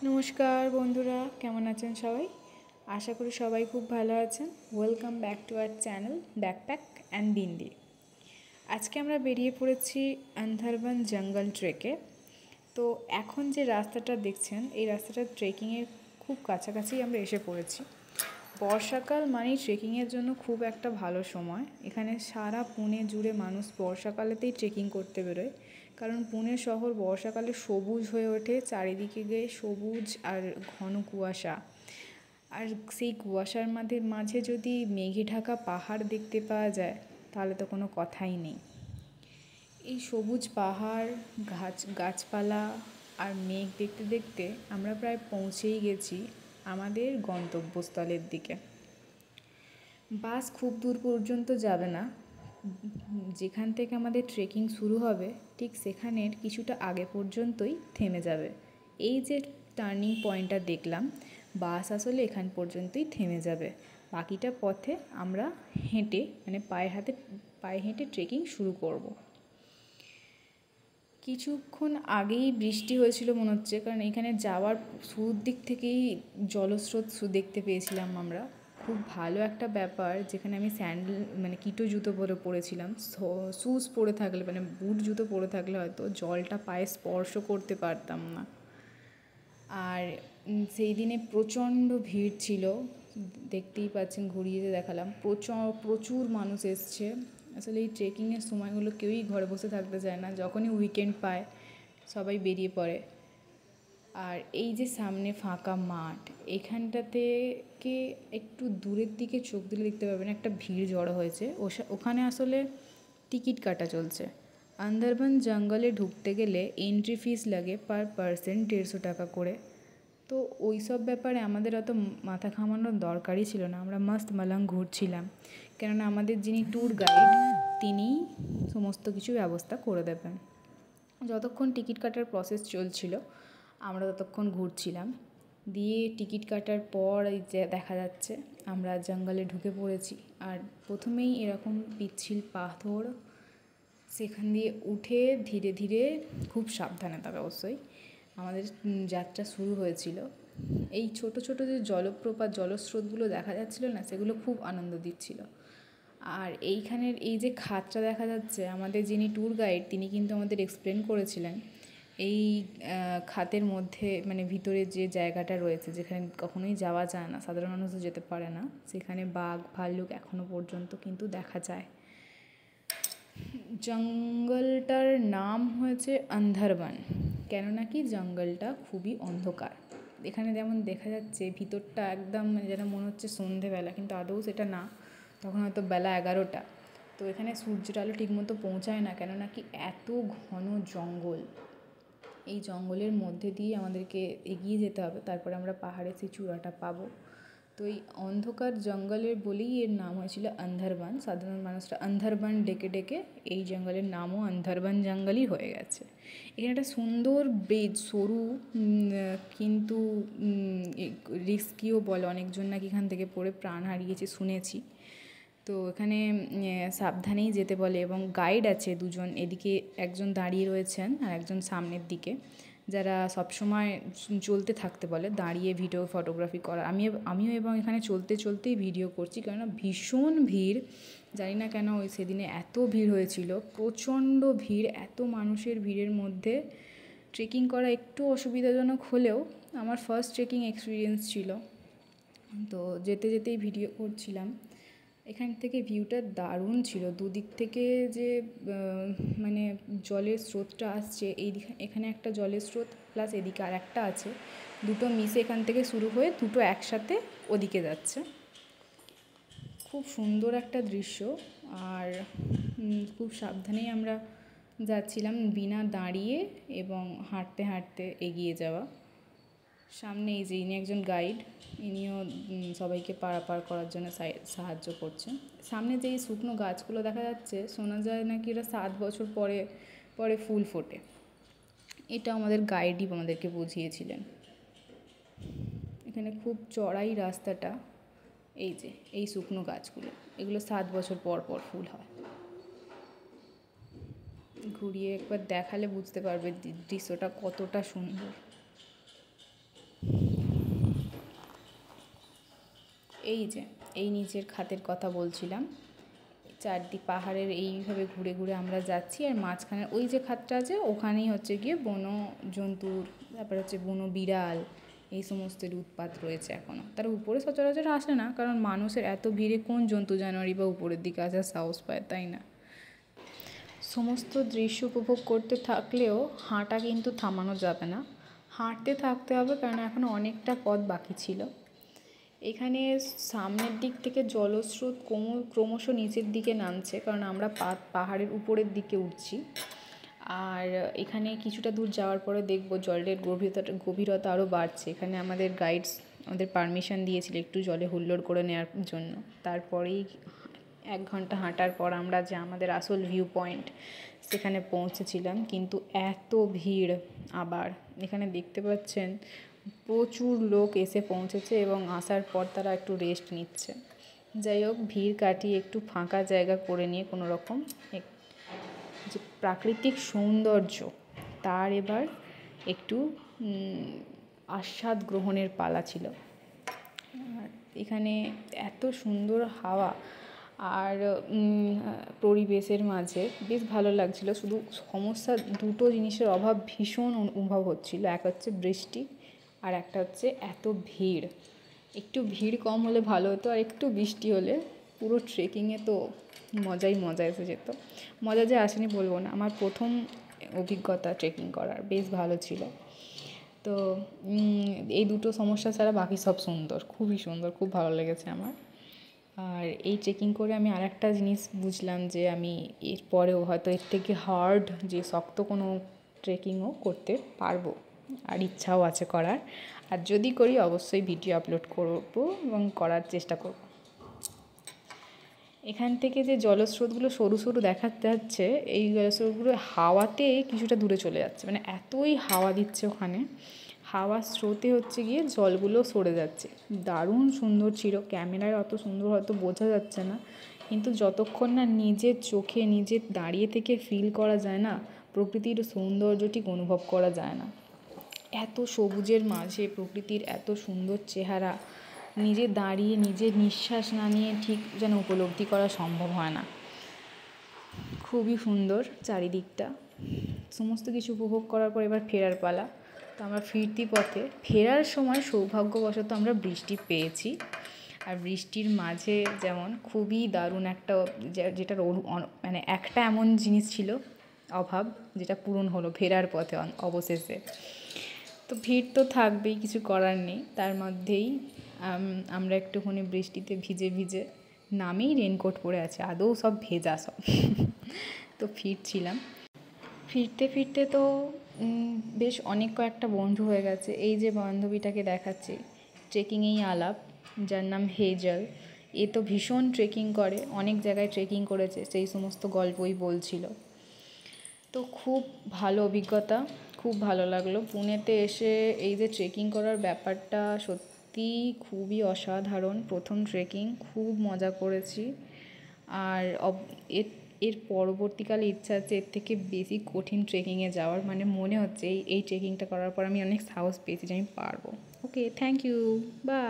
নমস্কার বন্ধুরা, কেমন আছেন সবাই? আশা করি সবাই খুব ভালো আছেন। Welcome back to our channel backpack and bindi. আজকে আমরা বেরিয়ে পড়েছি আন্ধারবন জঙ্গল ট্রেকে। তো এখন যে রাস্তাটা দেখছেন, এই রাস্তাটা ট্রেকিংয়ের খুব কাছাকাছি আমরা এসে পড়েছি। বর্ষাকাল মানেই ট্রেকিংয়ের জন্য খুব একটা ভালো সময়। এখানে সারা পুনে জুড়ে মানুষ বর্ষাকালেতেই ট্রেকিং করতে বেরোয়, কারণ পুনে শহর বর্ষাকালে সবুজ হয়ে ওঠে, চারিদিকে গিয়ে সবুজ আর ঘন কুয়াশা। আর সেই কুয়াশার মাঝে যদি মেঘে ঢাকা পাহাড় দেখতে পাওয়া যায়, তাহলে তো কোনো কথাই নেই। এই সবুজ পাহাড়, গাছপালা আর মেঘ দেখতে দেখতে আমরা প্রায় পৌঁছেই গেছি আমাদের গন্তব্যস্থলের দিকে। বাস খুব দূর পর্যন্ত যাবে না। যেখান থেকে আমাদের ট্রেকিং শুরু হবে ঠিক সেখানের কিছুটা আগে পর্যন্তই থেমে যাবে। এই যে টার্নিং পয়েন্টটা দেখলাম, বাস আসলে এখান পর্যন্তই থেমে যাবে। বাকিটা পথে আমরা হেঁটে পায়ে হেঁটে ট্রেকিং শুরু করব। কিছুক্ষণ আগেই বৃষ্টি হয়েছিল মনে হচ্ছে, কারণ এখানে যাওয়ার শুরুর দিক থেকেই জলস্রোত দেখতে পেয়েছিলাম আমরা। খুব ভালো একটা ব্যাপার, যেখানে আমি কিটো জুতো পরেছিলাম। শুজ পরে থাকলে বুট জুতো পরে থাকলে হয়তো জলটা পায়ে স্পর্শ করতে পারতাম না। আর সেই দিনে প্রচণ্ড ভিড় ছিল, দেখতেই পাচ্ছেন, ঘুরিয়ে দেখালাম। প্রচুর মানুষ এসছে। আসলে এই ট্রেকিংয়ের সময়গুলো কেউই ঘরে বসে থাকতে চায় না, যখনই উইকেন্ড পায় সবাই বেরিয়ে পড়ে। আর এই যে সামনে ফাঁকা মাঠ, এখানটাতে একটু দূরের দিকে চোখ দিলে দেখতে পাবেন একটা ভিড় জড়ো হয়েছে। ওখানে আসলে টিকিট কাটা চলছে। আন্দারবন জঙ্গলে ঢুকতে গেলে এন্ট্রি ফিস লাগে পার পারসন 150 টাকা করে। তো ওই সব ব্যাপারে আমাদের অত মাথা ঘামানোর দরকারই ছিল না। আমরা মাস্ত মালাং ঘুরছিলাম, কেননা আমাদের যিনি ট্যুর গাইড তিনিই সমস্ত কিছু ব্যবস্থা করে দেবেন। যতক্ষণ টিকিট কাটার প্রসেস চলছিল আমরা ততক্ষণ ঘুরছিলাম। দিয়ে টিকিট কাটার পর এই যে দেখা যাচ্ছে আমরা জঙ্গলে ঢুকে পড়েছি। আর প্রথমেই এরকম পিচ্ছিল পাথর, সেখান দিয়ে উঠে ধীরে ধীরে, খুব সাবধানে তবে অবশ্যই, আমাদের যাত্রা শুরু হয়েছিল। এই ছোট ছোট যে জলস্রোতগুলো দেখা যাচ্ছিল না, সেগুলো খুব আনন্দ দিচ্ছিল। আর এইখানের এই যে খাতটা দেখা যাচ্ছে, আমাদের যিনি ট্যুর গাইড তিনি কিন্তু আমাদের এক্সপ্লেন করেছিলেন এই খাতের মধ্যে ভিতরে যে জায়গাটা রয়েছে, যেখানে কখনোই যাওয়া যায় না, সাধারণ মানুষও যেতে পারে না, সেখানে বাঘ ভাল্লুক এখনও পর্যন্ত কিন্তু দেখা যায়। জঙ্গলটার নাম হয়েছে আন্ধারবন, কেননা কি জঙ্গলটা খুবই অন্ধকার। এখানে যেমন দেখা যাচ্ছে ভিতরটা একদম যেন মনে হচ্ছে সন্ধেবেলা, কিন্তু আদৌ সেটা না, তখন হয়তো বেলা 11টা। তো এখানে সূর্যের আলো ঠিকমতো পৌঁছায় না, কেননা কি এত ঘন জঙ্গল। এই জঙ্গলের মধ্যে দিয়ে আমাদেরকে এগিয়ে যেতে হবে, তারপরে আমরা পাহাড়ের সেই চূড়াটা পাবো। তো এই অন্ধকার জঙ্গলের বলেই এর নাম হয়েছিল আন্ধারবন। সাধারণ মানুষরা আন্ধারবন ডেকে ডেকে এই জঙ্গলের নামও আন্ধারবন জঙ্গলই হয়ে গেছে। এখানে একটা সুন্দর সরু কিন্তু রিস্কিও বলে, অনেকজন নাকি এখান থেকে পড়ে প্রাণ হারিয়েছে শুনেছি। তো এখানে সাবধানেই যেতে বলে, এবং গাইড আছে দুজন, এদিকে একজন দাঁড়িয়ে রয়েছেন আর একজন সামনের দিকে, যারা সবসময় চলতে থাকতে বলে, দাঁড়িয়ে ভিডিও ফটোগ্রাফি করা। আমিও এবং এখানে চলতে চলতেই ভিডিও করছি, কেননা ভীষণ ভিড়। জানি না কেন সেদিনে এত ভিড় হয়েছিল, প্রচণ্ড ভিড়। এত মানুষের ভিড়ের মধ্যে ট্রেকিং করা একটু অসুবিধাজনক হলেও আমার ফার্স্ট ট্রেকিং এক্সপিরিয়েন্স ছিল। তো যেতে যেতেই ভিডিও করছিলাম। এখান থেকে ভিউটা দারুণ ছিল। দুদিক থেকে যে জলের স্রোতটা আসছে, এখানে একটা জলের স্রোত, প্লাস এদিকে আর একটা আছে, দুটো মিশে এখান থেকে শুরু হয়ে দুটো একসাথে ওদিকে যাচ্ছে। খুব সুন্দর একটা দৃশ্য। আর খুব সাবধানেই আমরা যাচ্ছিলাম, বিনা দাঁড়িয়ে এবং হাঁটতে হাঁটতে এগিয়ে যাওয়া। সামনে এই যে ইনি একজন গাইড, ইনিও সবাইকে পারাপার করার জন্য সাহায্য করছেন। সামনে যে এই শুকনো গাছগুলো দেখা যাচ্ছে, শোনা যায় নাকি এটা 7 বছর পরে পরে ফুল ফোটে। এটা আমাদের গাইডই আমাদেরকে বুঝিয়েছিলেন। এখানে খুব চড়াই রাস্তাটা। এই যে এই শুকনো গাছগুলো, এগুলো 7 বছর পর পর ফুল হয়। ঘুরিয়ে একবার দেখালে বুঝতে পারবে দৃশ্যটা কতটা সুন্দর। এই যে এই নিচের খাতের কথা বলছিলাম, চারদিক পাহাড়ের এইভাবে ঘুরে ঘুরে আমরা যাচ্ছি, আর মাঝখানে ওই যে খাতটা আছে ওখানেই হচ্ছে গিয়ে বন্য জন্তুর, তারপরে হচ্ছে বন্য বিড়াল, এই সমস্তের উৎপাত রয়েছে এখনও। তারা উপরে সচরাচর আসে না, কারণ মানুষের এত ভিড়ে কোন জন্তু জানোয়ারই বা উপরের দিকে আসার সাহস পায়, তাই না? সমস্ত দৃশ্য উপভোগ করতে থাকলেও হাঁটা কিন্তু থামানো যাবে না, হাঁটতে থাকতে হবে, কারণ এখনও অনেকটা পথ বাকি ছিল। এখানে সামনের দিক থেকে জলস্রোত ক্রমশ নিচের দিকে নামছে, কারণ আমরা পাহাড়ের উপরের দিকে উঠছি। আর এখানে কিছুটা দূর যাওয়ার পরে দেখব জলের গভীরতা আরও বাড়ছে। এখানে আমাদের গাইডস আমাদের পারমিশন দিয়েছিল একটু জলে হুল্লোড় করে নেওয়ার জন্য। তারপরেই 1 ঘন্টা হাঁটার পর আমরা যে আমাদের আসল ভিউ পয়েন্ট সেখানে পৌঁছেছিলাম, কিন্তু এত ভিড়। আবার এখানে দেখতে পাচ্ছেন প্রচুর লোক এসে পৌঁছেছে এবং আসার পর তারা একটু রেস্ট নিচ্ছে। যাই হোক, ভিড় কাটিয়ে একটু ফাঁকা জায়গা করে নিয়ে কোনো রকম যে প্রাকৃতিক সৌন্দর্য তার এবার একটু আস্বাদ গ্রহণের পালা ছিল। এখানে এত সুন্দর হাওয়া আর পরিবেশের মাঝে বেশ ভালো লাগছিল। শুধু সমস্যা দুটো জিনিসের অভাব ভীষণ অনুভব হচ্ছিল, এক হচ্ছে বৃষ্টি আর একটা হচ্ছে এত ভিড়। একটু ভিড় কম হলে ভালো হতো, আর একটু বৃষ্টি হলে পুরো ট্রেকিংয়ে তো মজা এসে যেত। মজা যে আসেনি বলবো না, আমার প্রথম অভিজ্ঞতা ট্রেকিং করার, বেশ ভালো ছিল। তো এই দুটো সমস্যা ছাড়া বাকি সব সুন্দর, খুবই সুন্দর, খুব ভালো লেগেছে আমার। আর এই ট্রেকিং করে আমি আরেকটা জিনিস বুঝলাম যে আমি এরপরেও হয়তো এর থেকে হার্ড যে শক্ত কোনো ট্রেকিংও করতে পারবো, আর ইচ্ছাও আছে করার। আর যদি করি অবশ্যই ভিডিও আপলোড করবো এবং করার চেষ্টা করব। এখান থেকে যে জলস্রোতগুলো সরু সরু দেখা যাচ্ছে, এই জলস্রোতগুলো হাওয়াতে কিছুটা দূরে চলে যাচ্ছে, মানে এতই হাওয়া দিচ্ছে ওখানে, হাওয়ার স্রোতে হচ্ছে গিয়ে জলগুলো সরে যাচ্ছে। দারুণ সুন্দর ছিল, ক্যামেরায় অত সুন্দর হয়তো বোঝা যাচ্ছে না, কিন্তু যতক্ষণ না নিজের চোখে নিজের দাঁড়িয়ে থেকে ফিল করা যায় না, প্রকৃতির সৌন্দর্য ঠিক অনুভব করা যায় না। এত সবুজের মাঝে প্রকৃতির এত সুন্দর চেহারা নিজে দাঁড়িয়ে নিজের নিঃশ্বাস না নিয়ে ঠিক যেন উপলব্ধি করা সম্ভব হয় না। খুবই সুন্দর চারিদিকটা। সমস্ত কিছু উপভোগ করার পর এবার ফেরার পালা। তো আমরা ফিরতি পথে ফেরার সময় সৌভাগ্যবশত আমরা বৃষ্টি পেয়েছি, আর বৃষ্টির মাঝে যেমন খুবই দারুণ একটা যেটার মানে একটা এমন জিনিস ছিল অভাব, যেটা পূরণ হলো ফেরার পথে অবশেষে। তো ভিড় তো থাকবেই, কিছু করার নেই। তার মধ্যেই আমরা একটুখানি বৃষ্টিতে ভিজে ভিজে নামেই রেনকোট পরে আছে, আদৌ সব ভেজা সব। তো ফিরছিলাম, ফিরতে ফিরতে তো বেশ অনেক কয়েকটা বন্ধু হয়ে গেছে। এই যে বান্ধবীটাকে দেখাচ্ছি, ট্রেকিংয়েই আলাপ, যার নাম হেজেল। এ তো ভীষণ ট্রেকিং করে, অনেক জায়গায় ট্রেকিং করেছে, সেই সমস্ত গল্পই বলছিল। তো খুব ভালো অভিজ্ঞতা, খুব ভালো লাগলো পুনেতে এসে। এই যে ট্রেকিং করার ব্যাপারটা সত্যি খুবই অসাধারণ। প্রথম ট্রেকিং, খুব মজা করেছি। আর এর পরবর্তীকালে ইচ্ছা আছে এর থেকে বেশি কঠিন ট্রেকিংয়ে যাওয়ার, মানে মনে হচ্ছে এই ট্রেকিংটা করার পর আমি অনেক সাহস পেয়েছি যে আমি পারবো। ওকে, থ্যাংক ইউ, বাই।